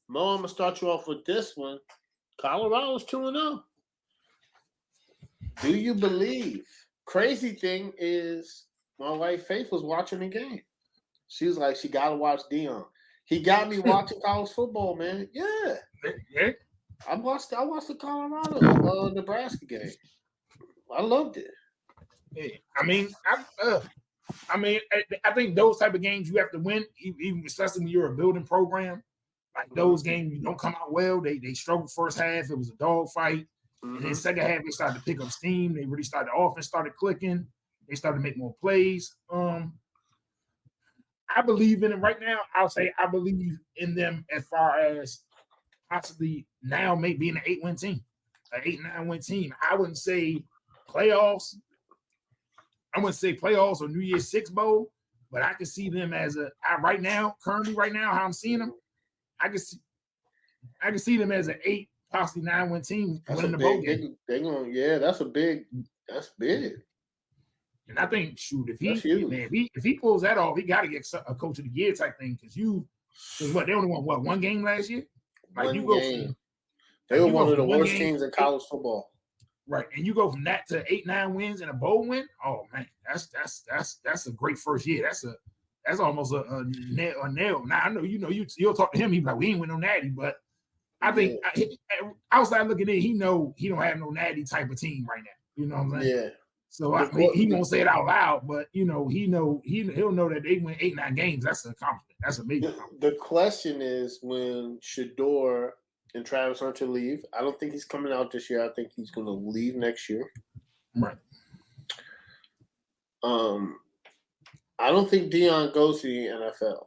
Mo, I'm gonna start you off with this one. Colorado's 2-0. Do you believe? Crazy thing is, my wife Faith was watching the game. She was like, she gotta watch Deion. He got me watching college football, man. Yeah. Yeah. I watched the Colorado Nebraska game. I loved it. Yeah. I mean, I think those type of games you have to win, even especially when you're a building program. Like those games, you don't come out well. They struggled first half. It was a dog fight. And then second half, they started to pick up steam. They really started, the offense started clicking. They started to make more plays. I believe in them right now. I'll say I believe in them as far as possibly now maybe being an 8-win team, an 8-9-win team. I wouldn't say playoffs. I wouldn't say playoffs or New Year's Six Bowl, but I can see them as currently right now, how I'm seeing them, I can see them as an 8, possibly 9-win team winning the bowl game. That's big. And I think, shoot, if he pulls that off, he got to get a coach of the year type thing. Because they only won one game last year. Like They were one of the worst teams in college football. Right, and you go from that to 8-9 wins and a bowl win. Oh man, that's a great first year. That's almost a nail. Now I know you'll talk to him. He's like, we ain't win no natty, but I think outside looking in, he don't have no natty type of team right now. You know what I'm saying? Yeah. So he won't say it out loud, but he'll know that they win 8-9 games. That's an accomplishment. That's a major accomplishment. The question is when Shedeur and Travis Hunter leave. I don't think he's coming out this year. I think he's going to leave next year. Right. I don't think Deion goes to the NFL.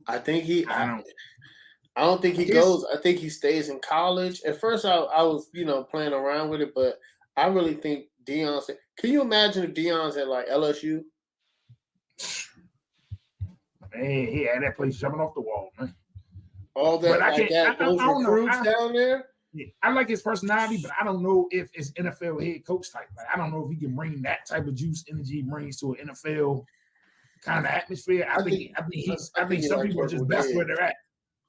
I don't think he goes. I think he stays in college. At first, I was playing around with it, but I really think Deion's. Can you imagine if Deion's at like LSU? Man, he had that place jumping off the wall, man. All that, those recruits down there. Yeah, I like his personality, but I don't know if it's NFL head coach type. Like, I don't know if he can bring that type of juice, energy, brings to an NFL kind of atmosphere. I think some people are just best where they're at.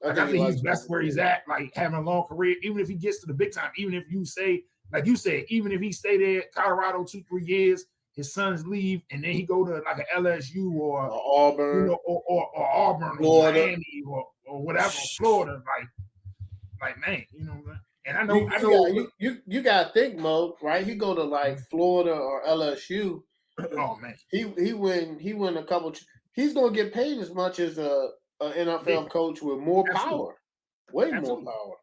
Like, I think he's best where he's at, like having a long career. Even if he gets to the big time, even if you say, like you said, even if he stay there at Colorado 2-3 years, his sons leave, and then he go to like an LSU or Auburn, or Auburn, or Miami, or whatever, Florida, like man, And I know you gotta think, Mo, right? He go to like Florida or LSU. Oh man, he win a couple. He's gonna get paid as much as a NFL coach with more power, way more power.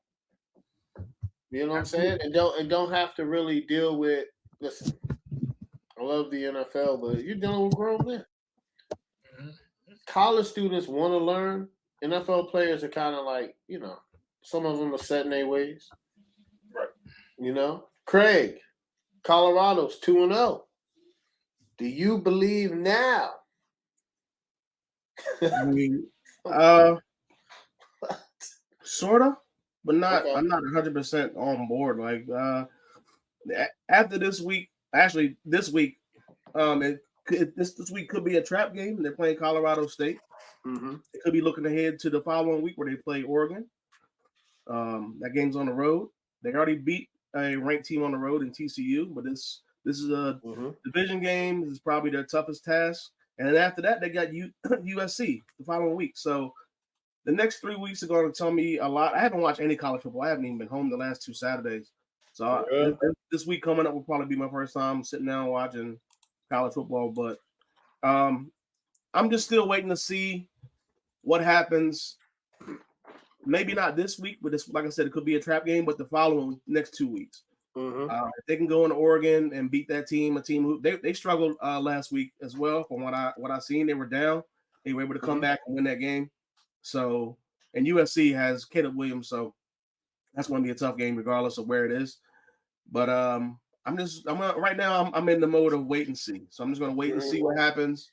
You know what I'm saying? And don't have to really deal with. Listen, I love the NFL, but you're dealing with grown men. College students want to learn. NFL players are kind of like, some of them are set in their ways. Right. Craig, Colorado's 2-0. Do you believe now? Sort of, but not. Okay. I'm not 100% on board. Like after this week, actually this week, this week could be a trap game. They're playing Colorado State. Mm-hmm. They could be looking ahead to the following week where they play Oregon. That game's on the road. They already beat a ranked team on the road in TCU, but this is a division game. This is probably their toughest task. And then after that, they got USC the following week. So the next 3 weeks are going to tell me a lot. I haven't watched any college football. I haven't even been home the last 2 Saturdays. So this week coming up will probably be my first time sitting down watching college football. But I'm just still waiting to see what happens. Maybe not this week, but this, like I said, it could be a trap game. But the following next 2 weeks, if they can go into Oregon and beat that team, a team who they struggled last week as well. From what I seen, they were down. They were able to come back and win that game. So, and USC has Caleb Williams, so that's going to be a tough game regardless of where it is. But right now I'm in the mode of wait and see. So I'm just going to wait and see what happens.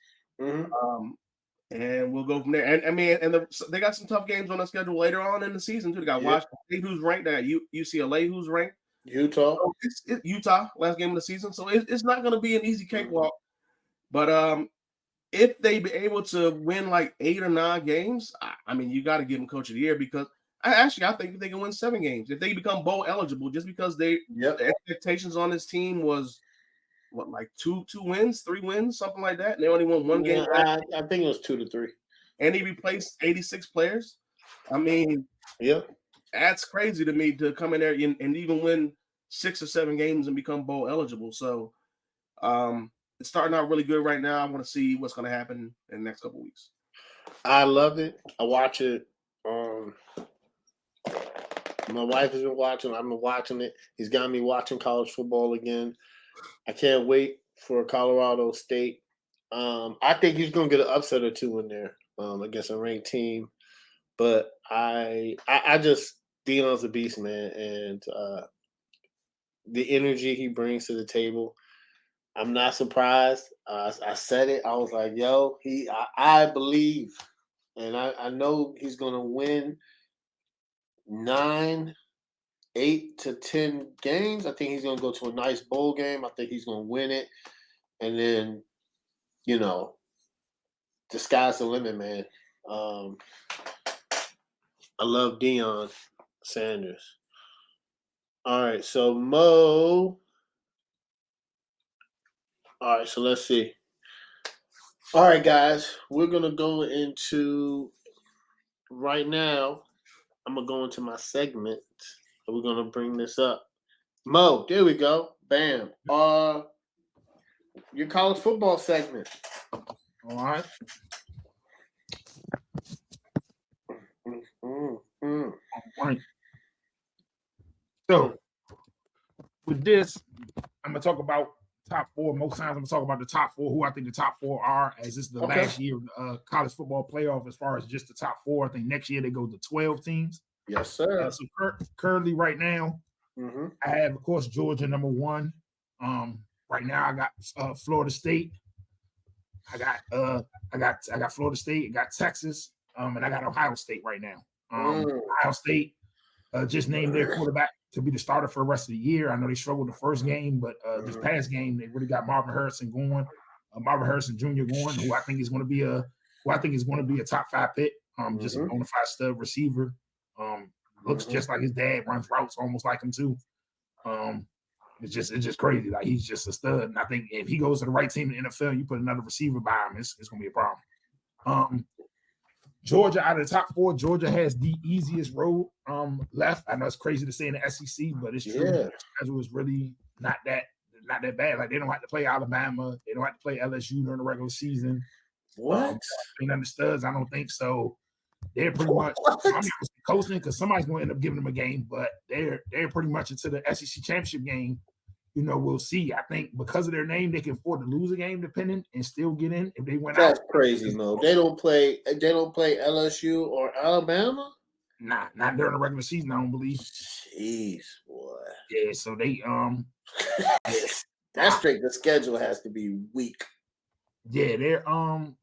And we'll go from there. And I mean, they got some tough games on the schedule later on in the season too. They got Washington State, who's ranked. They got UCLA, who's ranked. Utah. So it's Utah, last game of the season. So it's not going to be an easy cakewalk. But if they be able to win like 8 or 9 games, I mean, you got to give them coach of the year because I think they can win 7 games if they become bowl eligible. Just because the expectations on this team was like 2 wins, 3 wins, something like that. And they only won 1 game. I think it was 2 to 3. And he replaced 86 players. I mean, that's crazy to me to come in there and even win 6 or 7 games and become bowl eligible. So it's starting out really good right now. I want to see what's going to happen in the next couple of weeks. I love it. I watch it. My wife has been watching. I've been watching it. He's got me watching college football again. I can't wait for Colorado State. I think he's going to get an upset or 2 in there against a ranked team. But I just Deion's a beast, man, and the energy he brings to the table. I'm not surprised. I said it. I was like, yo, I believe, and I know he's going to win 8 to 10 games. I think he's going to go to a nice bowl game. I think he's going to win it. And then, the sky's the limit, man. I love Deion Sanders. All right, so Mo. All right, so let's see. All right, guys, we're going to go into right now. I'm going to go into my segment. We're going to bring this up. Mo, there we go. Bam. Your college football segment. All right. All right. So, with this, I'm going to talk about top 4. Most times I'm going to talk about the top 4, who I think the top 4 are, as this is the last year of college football playoff as far as just the top 4. I think next year they go to 12 teams. Yes, sir. So currently right now, I have, of course, Georgia number 1. Right now I got Florida State. I got Florida State. I got Texas. And I got Ohio State right now. Ohio State just named their quarterback to be the starter for the rest of the year. I know they struggled the first game, but this past game they really got Marvin Harrison Jr. going, who I think is going to be a top 5 pick. Just a bona fide stud receiver. Looks just like his dad, runs routes almost like him too. It's just crazy. Like, he's just a stud. And I think if he goes to the right team in the NFL, you put another receiver by him, it's going to be a problem. Georgia, out of the top 4, Georgia has the easiest road left. I know it's crazy to say in the SEC, but it's true. The schedule is really not that bad. Like, they don't have to play Alabama. They don't have to play LSU during the regular season. What? Ain't under studs? I don't think so. They're pretty much coasting because somebody's going to end up giving them a game, but they're pretty much into the SEC championship game. We'll see. I think because of their name, they can afford to lose a game depending and still get in if they win. That's crazy, Mo. They don't play LSU or Alabama? Nah, not during the regular season, I don't believe. Jeez, boy. Yeah, so they that's straight. The schedule has to be weak. Yeah, they're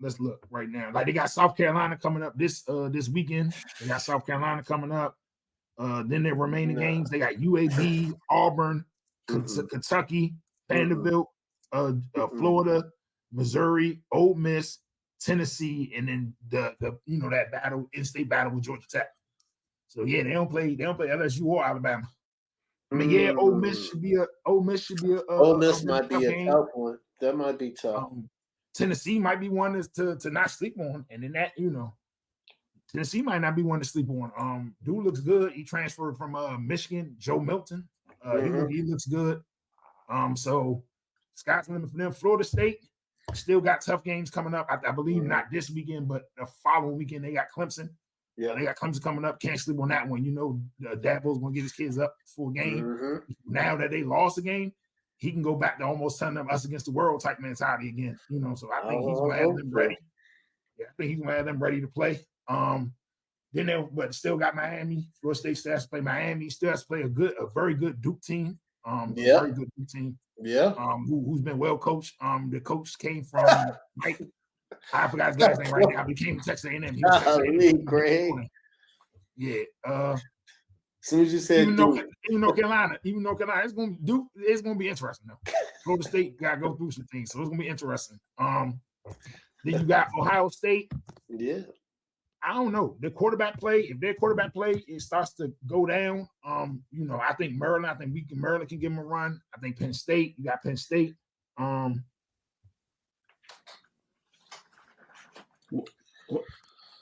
let's look right now. Like, they got South Carolina coming up this weekend. They got South Carolina coming up. Then their remaining games, they got UAB, Auburn, Kentucky, Vanderbilt, Florida, Missouri, Ole Miss, Tennessee, and then the that battle, in-state battle with Georgia Tech. So yeah, they don't play LSU or Alabama. I mean, Ole Miss should be a Ole Miss might be a tough one. That might be tough. Tennessee might be one to not sleep on, and then that Tennessee might not be one to sleep on. Dude looks good. He transferred from Michigan, Joe Milton. He looks good. So sky's the limit for them. Florida State still got tough games coming up. I believe not this weekend, but the following weekend they got Clemson. Yeah, they got Clemson coming up. Can't sleep on that one. Dabo's going to get his kids up for a game. Now that they lost the game, he can go back to almost telling them us against the world type mentality again. So I think he's going to have them ready. Yeah, I think he's going to have them ready to play. But still got Miami. Florida State still has to play Miami. Still has to play a very good Duke team. Very good Duke team. Yeah. Who's been well coached. The coach came from Mike. I forgot his last name right now. He came to Texas A&M. He was Texas A&M. Great. Yeah. As soon as you said even North Carolina, it's gonna be interesting though. Florida State gotta go through some things, so it's gonna be interesting. Then you got Ohio State. Yeah. I don't know. The quarterback play, if their quarterback play it starts to go down, I think Maryland can give them a run. I think Penn State, you got Penn State.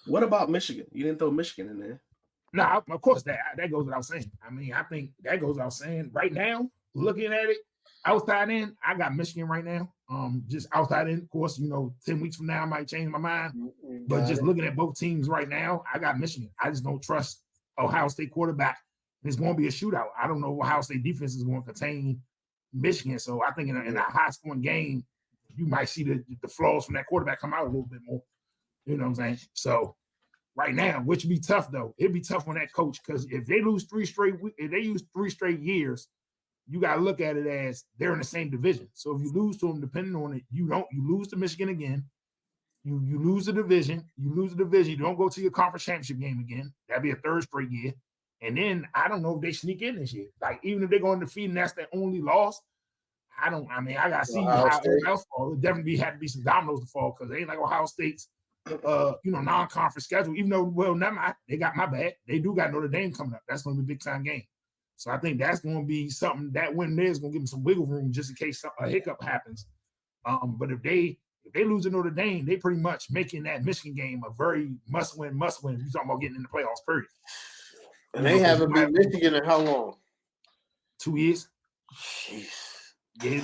What about Michigan? You didn't throw Michigan in there. No, of course that goes without saying. I mean, I think that goes without saying. Right now, looking at it, outside in, I got Michigan right now. Just outside in, of course, 10 weeks from now, I might change my mind. But just looking at both teams right now, I got Michigan. I just don't trust Ohio State quarterback. It's going to be a shootout. I don't know Ohio State defense is going to contain Michigan. So I think in a high-scoring game, you might see the flaws from that quarterback come out a little bit more. You know what I'm saying? So right now, which would be tough though. It'd be tough on that coach because if they use 3 straight years, you got to look at it as they're in the same division. So if you lose to them, depending on it, you lose to Michigan again. You lose the division. You don't go to your conference championship game again. That'd be a 3rd straight year. And then I don't know if they sneak in this year. Like even if they're going undefeated and that's their only loss, I got to see how it else fall. It definitely had to be some dominoes to fall because they ain't like Ohio State's non-conference schedule. Even though they got my bad. They do got Notre Dame coming up. That's going to be a big time game. So I think that's going to be something that win there is going to give them some wiggle room just in case a hiccup happens. But if they lose to Notre Dame, they pretty much making that Michigan game a very must-win. You're talking about getting in the playoffs, period. And they haven't beat Michigan in how long? 2 years. Jeez. Yeah,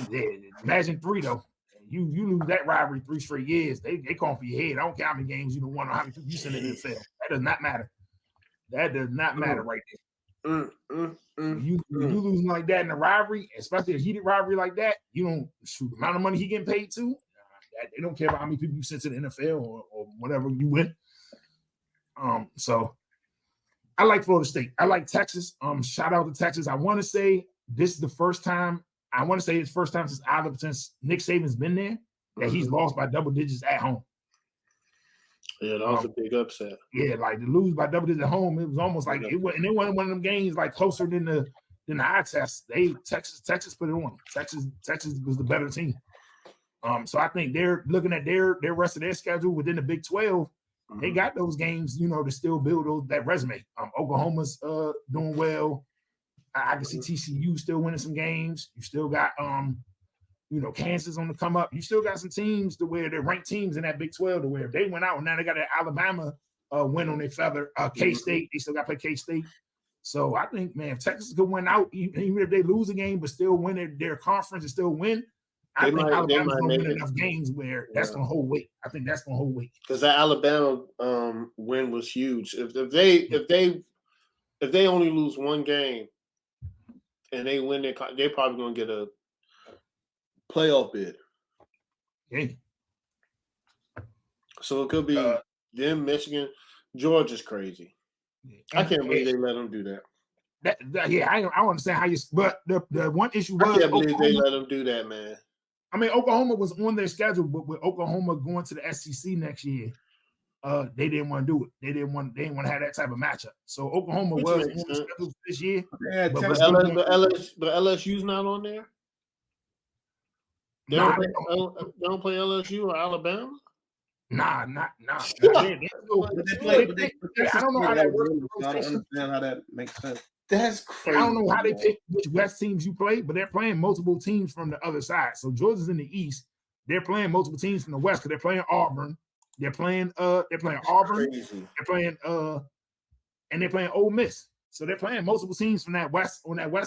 imagine 3 though. You lose that rivalry 3 straight years. They calling for your head. I don't care how many games you won or how many people you send in the NFL. That does not matter. That does not matter right there. You losing like that in a rivalry, especially a heated rivalry like that, you don't shoot the amount of money he getting paid to. They don't care about how many people you send to the NFL or whatever you win. So I like Florida State. I like Texas. Shout out to Texas. I want to say this is the first time. I want to say it's the first time since Nick Saban's been there that he's lost by double digits at home. Yeah, that was a big upset. Yeah, like to lose by double digits at home, it was almost like it wasn't one of them games like closer than the eye test. Texas put it on. Texas was the better team. So I think they're looking at their rest of their schedule within the Big 12. They got those games, to still build that resume. Oklahoma's doing well. I can see TCU still winning some games. You still got Kansas on the come up. You still got some teams to where they're ranked teams in that Big 12 to where if they went out and now they got an Alabama win on their feather. K-State, they still got to play K-State. So I think, man, if Texas could win out, even if they lose a game but still win their conference and still win, I think Alabama's going to win enough games where that's going to hold weight. I think that's going to hold weight. Because that Alabama win was huge. If they only lose one game and they win, they're probably going to get a playoff bid. Okay. So it could be them, Michigan, Georgia's crazy. I can't believe they let them do that. I don't understand how you. But the one issue was I can't believe they let them do that, man. I mean, Oklahoma was on their schedule, but with Oklahoma going to the SEC next year, they didn't want to do it. They didn't want to have that type of matchup. So Oklahoma was on the schedule this year. But LSU's not on there. They don't play LSU or Alabama. Nah. I don't know how that works. I don't understand how that makes sense. That's crazy. I don't know how they pick which West teams you play, but they're playing multiple teams from the other side. So Georgia's in the East. They're playing multiple teams from the West because they're playing Auburn. They're playing Auburn. Crazy. They're playing and they're playing Ole Miss. So they're playing multiple teams from that west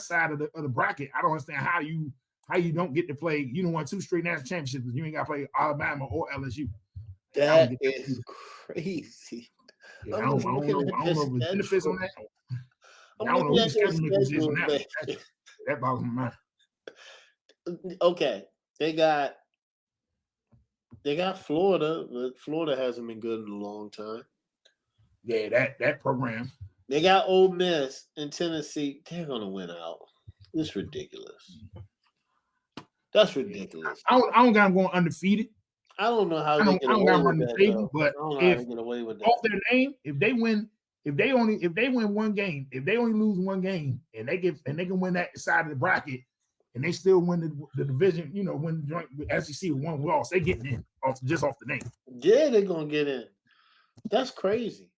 side of the bracket. I don't understand how you don't get to play. You don't want 2 straight national championships because you ain't got to play Alabama or LSU. That is crazy. Yeah, I don't know if there's benefits on that. I don't know who's scheduling on that. That boggles my mind. Okay, they got Florida, but Florida hasn't been good in a long time. Yeah, that program. They got Ole Miss and Tennessee. They're gonna win out. It's ridiculous. That's ridiculous. I don't got them going undefeated. I don't know how I don't got them running the table, but if get away with that. Off their name, if they win one game, if they only lose one game, and they can win that side of the bracket, and they still win the division, win the joint with SEC with one loss, they getting in off the name. Yeah, they're gonna get in. That's crazy.